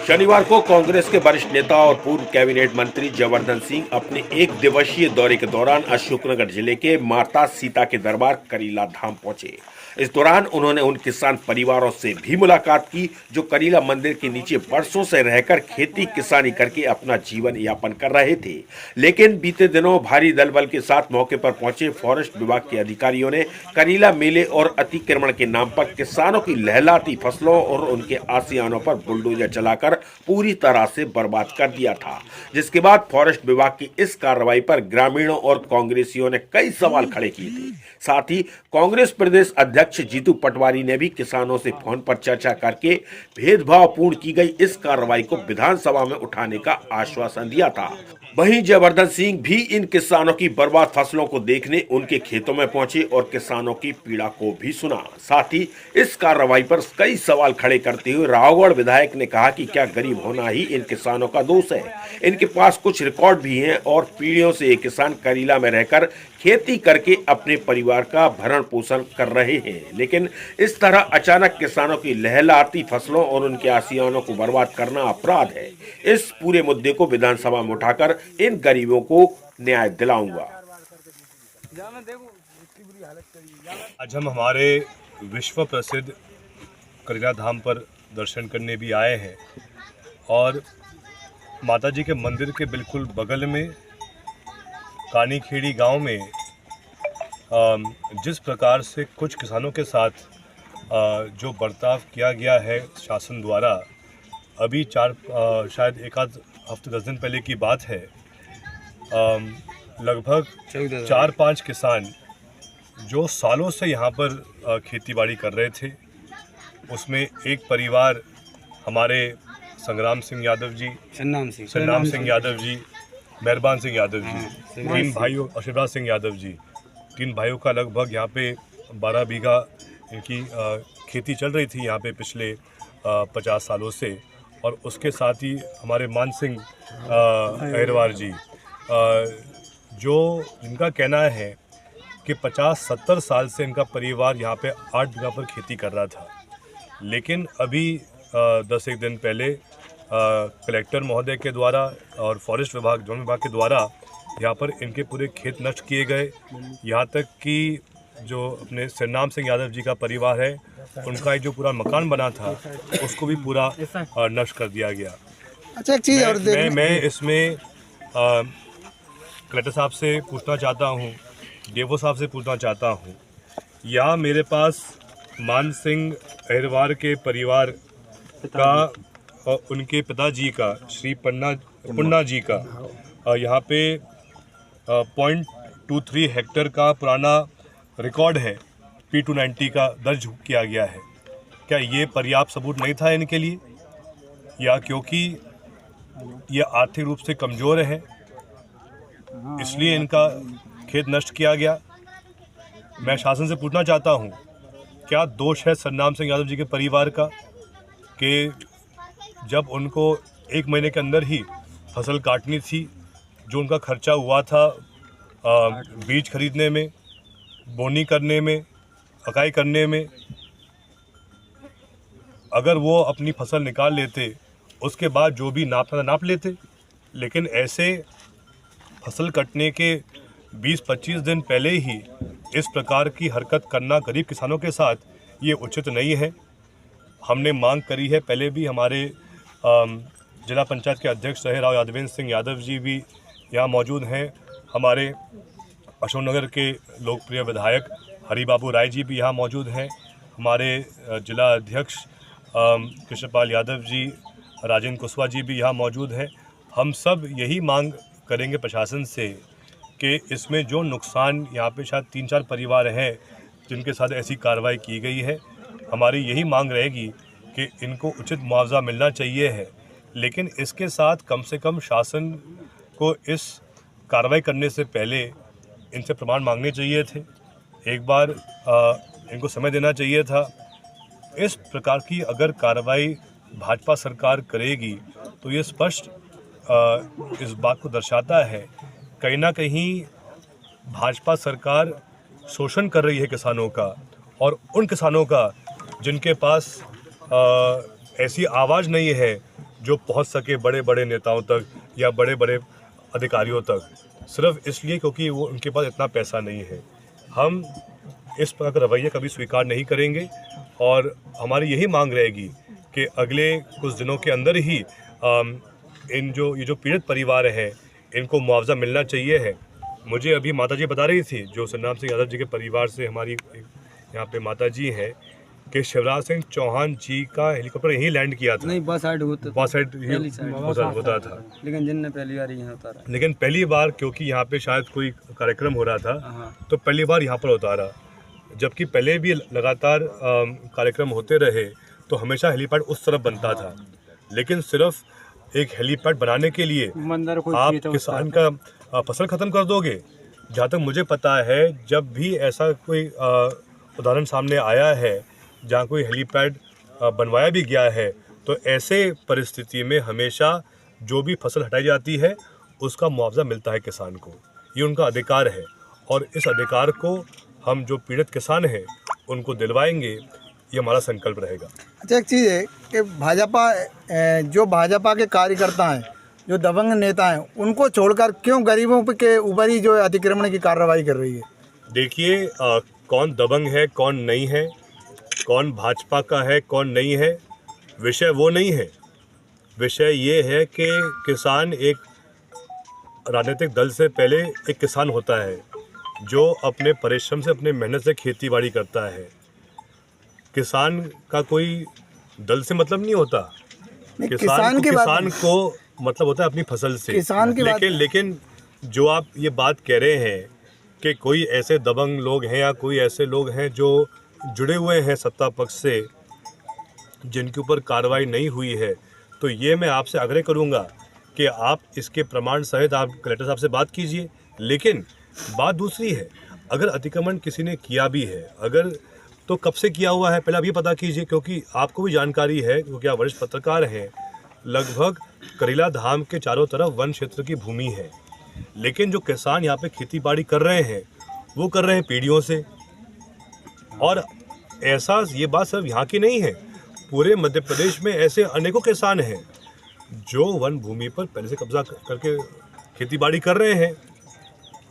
शनिवार को कांग्रेस के वरिष्ठ नेता और पूर्व कैबिनेट मंत्री जयवर्धन सिंह अपने एक दिवसीय दौरे के दौरान अशोकनगर जिले के माता सीता के दरबार करीला धाम पहुंचे। इस दौरान उन्होंने उन किसान परिवारों से भी मुलाकात की जो करीला मंदिर के नीचे वर्षों से रहकर खेती किसानी करके अपना जीवन यापन कर रहे थे। लेकिन बीते दिनों भारी दल बल के साथ मौके पर पहुंचे फॉरेस्ट विभाग के अधिकारियों ने करीला मेले और अतिक्रमण के नाम पर किसानों की लहलाती फसलों और उनके आसियानों पर बुलडोजर चलाकर पूरी तरह से बर्बाद कर दिया था, जिसके बाद फॉरेस्ट विभाग की इस कार्रवाई पर ग्रामीणों और कांग्रेसियों ने कई सवाल खड़े किए थे। साथ ही कांग्रेस प्रदेश अध्यक्ष जीतू पटवारी ने भी किसानों से फोन पर चर्चा करके भेदभावपूर्ण की गई इस कार्रवाई को विधानसभा में उठाने का आश्वासन दिया था। वहीं जयवर्धन सिंह भी इन किसानों की बर्बाद फसलों को देखने उनके खेतों में पहुंचे और किसानों की पीड़ा को भी सुना। साथ ही इस कार्रवाई पर कई सवाल खड़े करते हुए रावगढ़ विधायक ने कहा कि क्या गरीब होना ही इन किसानों का दोष है। इनके पास कुछ रिकॉर्ड भी हैं और पीढ़ियों से ये किसान करीला में रहकर खेती करके अपने परिवार का भरण पोषण कर रहे हैं, लेकिन इस तरह अचानक किसानों की लहलाती फसलों और उनके आसियानों को बर्बाद करना अपराध है। इस पूरे मुद्दे को विधानसभा में उठाकर इन गरीबों को न्याय दिलाऊंगा। आज हम हमारे विश्व प्रसिद्ध करीला धाम पर दर्शन करने भी आए हैं और माताजी के मंदिर के बिल्कुल बगल में कानीखेड़ी गांव में जिस प्रकार से कुछ किसानों के साथ जो बर्ताव किया गया है शासन द्वारा, अभी शायद एक आध हफ्ते 10 दिन पहले की बात है, लगभग 4-5 किसान जो सालों से यहाँ पर खेतीबाड़ी कर रहे थे, उसमें एक परिवार हमारे संग्राम सिंह यादव जी, सन्नाम सिंह यादव जी, मेहरबान सिंह यादव जी, 3 भाइयों और शिवराज सिंह यादव जी, 3 भाइयों का लगभग यहाँ पे 12 बीघा इनकी खेती चल रही थी यहाँ पे पिछले 50 सालों से। और उसके साथ ही हमारे मान सिंह अहिरवार जी, जो इनका कहना है कि 50-70 साल से इनका परिवार यहाँ पे 8 बीघा पर खेती कर रहा था। लेकिन अभी 10-1 दिन पहले कलेक्टर महोदय के द्वारा और फॉरेस्ट विभाग वन विभाग के द्वारा यहाँ पर इनके पूरे खेत नष्ट किए गए। यहाँ तक कि जो अपने सन्नाम सिंह यादव जी का परिवार है, उनका एक जो पूरा मकान बना था उसको भी पूरा नष्ट कर दिया गया। अच्छा, एक चीज़ और मैं इसमें कलेक्टर साहब से पूछना चाहता हूँ, डेवो साहब से पूछना चाहता हूँ, यहाँ मेरे पास मान सिंह अहिरवार के परिवार का और उनके पिताजी का श्री पुन्ना जी का यहाँ पे 0.23 हेक्टेयर का पुराना रिकॉर्ड है, P290 का दर्ज किया गया है। क्या ये पर्याप्त सबूत नहीं था इनके लिए, या क्योंकि ये आर्थिक रूप से कमज़ोर है इसलिए इनका खेत नष्ट किया गया? मैं शासन से पूछना चाहता हूँ, क्या दोष है सन्नाम सिंह यादव जी के परिवार का कि जब उनको 1 महीने के अंदर ही फसल काटनी थी, जो उनका खर्चा हुआ था बीज खरीदने में, बोनी करने में, अकाई करने में, अगर वो अपनी फसल निकाल लेते उसके बाद जो भी नापना नाप लेते। लेकिन ऐसे फसल कटने के 20-25 दिन पहले ही इस प्रकार की हरकत करना गरीब किसानों के साथ ये उचित नहीं है। हमने मांग करी है, पहले भी हमारे जिला पंचायत के अध्यक्ष रहे राव यादवेंद्र सिंह यादव जी भी यहाँ मौजूद हैं, हमारे अशोकनगर के लोकप्रिय विधायक हरिबाबू राय जी भी यहाँ मौजूद हैं, हमारे जिला अध्यक्ष कृष्णपाल यादव जी, राजेंद्र कुशवाहा जी भी यहाँ मौजूद हैं। हम सब यही मांग करेंगे प्रशासन से कि इसमें जो नुकसान, यहाँ पे शायद 3-4 परिवार हैं जिनके साथ ऐसी कार्रवाई की गई है, हमारी यही मांग रहेगी कि इनको उचित मुआवजा मिलना चाहिए है। लेकिन इसके साथ कम से कम शासन को इस कार्रवाई करने से पहले इनसे प्रमाण मांगने चाहिए थे, एक बार इनको समय देना चाहिए था। इस प्रकार की अगर कार्रवाई भाजपा सरकार करेगी तो ये स्पष्ट इस बात को दर्शाता है कहीं ना कहीं भाजपा सरकार शोषण कर रही है किसानों का, और उन किसानों का जिनके पास ऐसी आवाज़ नहीं है जो पहुंच सके बड़े बड़े नेताओं तक या बड़े बड़े अधिकारियों तक, सिर्फ इसलिए क्योंकि वो उनके पास इतना पैसा नहीं है। हम इस प्रकार का रवैया कभी स्वीकार नहीं करेंगे और हमारी यही मांग रहेगी कि अगले कुछ दिनों के अंदर ही ये जो पीड़ित परिवार है इनको मुआवजा मिलना चाहिए है। मुझे अभी माता जी बता रही थी, जो संग्राम सिंह यादव जी के परिवार से हमारी यहाँ पे माता जी हैं, कि शिवराज सिंह चौहान जी का हेलीकॉप्टर यहीं लैंड किया था। नहीं, बस साइड होता होता था, लेकिन जिनने पहली बार यहाँ उतारा, लेकिन पहली बार क्योंकि यहाँ पे शायद कोई कार्यक्रम हो रहा था तो पहली बार यहाँ पर उतारा। जबकि पहले भी लगातार कार्यक्रम होते रहे तो हमेशा हेलीपैड उस तरफ बनता था, लेकिन सिर्फ एक हेलीपैड बनाने के लिए आप किसान का फसल ख़त्म कर दोगे। जहाँ तक मुझे पता है, जब भी ऐसा कोई उदाहरण सामने आया है जहाँ कोई हेलीपैड बनवाया भी गया है, तो ऐसे परिस्थिति में हमेशा जो भी फसल हटाई जाती है उसका मुआवजा मिलता है किसान को। ये उनका अधिकार है और इस अधिकार को हम जो पीड़ित किसान हैं उनको दिलवाएंगे, ये हमारा संकल्प रहेगा। अच्छा, एक चीज़ है कि भाजपा के कार्यकर्ता हैं, जो दबंग नेता हैं, उनको छोड़कर क्यों गरीबों के ऊपर ही जो अतिक्रमण की कार्रवाई कर रही है? देखिए, कौन दबंग है कौन नहीं है, कौन भाजपा का है कौन नहीं है, विषय वो नहीं है। विषय ये है कि किसान एक राजनीतिक दल से पहले एक किसान होता है जो अपने परिश्रम से, अपने मेहनत से खेती बाड़ी करता है। किसान का कोई दल से मतलब नहीं होता, किसान को मतलब होता है अपनी फसल से। लेकिन जो आप ये बात कह रहे हैं कि कोई ऐसे दबंग लोग हैं या कोई ऐसे लोग हैं जो जुड़े हुए हैं सत्ता पक्ष से, जिनके ऊपर कार्रवाई नहीं हुई है, तो ये मैं आपसे आग्रह करूंगा कि आप इसके प्रमाण सहित आप कलेक्टर साहब से बात कीजिए। लेकिन बात दूसरी है, अगर अतिक्रमण किसी ने किया भी है, अगर तो कब से किया हुआ है पहले आप ये पता कीजिए, क्योंकि आपको भी जानकारी है, क्योंकि आप वरिष्ठ पत्रकार हैं। लगभग करीला धाम के चारों तरफ वन क्षेत्र की भूमि है, लेकिन जो किसान यहाँ पे खेती बाड़ी कर रहे हैं वो कर रहे हैं पीढ़ियों से। और ऐसा ये बात सिर्फ यहाँ की नहीं है, पूरे मध्य प्रदेश में ऐसे अनेकों किसान हैं जो वन भूमि पर पहले से कब्जा करके खेती बाड़ी कर रहे हैं।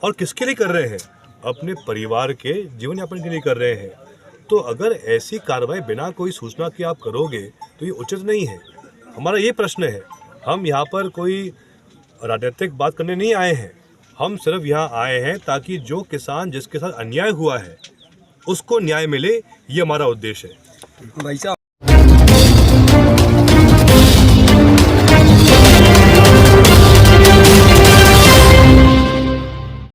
और किसके लिए कर रहे हैं? अपने परिवार के जीवन यापन के लिए कर रहे हैं। तो अगर ऐसी कार्रवाई बिना कोई सूचना के आप करोगे तो ये उचित नहीं है। हमारा ये प्रश्न है, हम यहाँ पर कोई राजनीतिक बात करने नहीं आए हैं, हम सिर्फ यहाँ आए हैं ताकि जो किसान जिसके साथ अन्याय हुआ है उसको न्याय मिले, ये हमारा उद्देश्य है। भाई साहब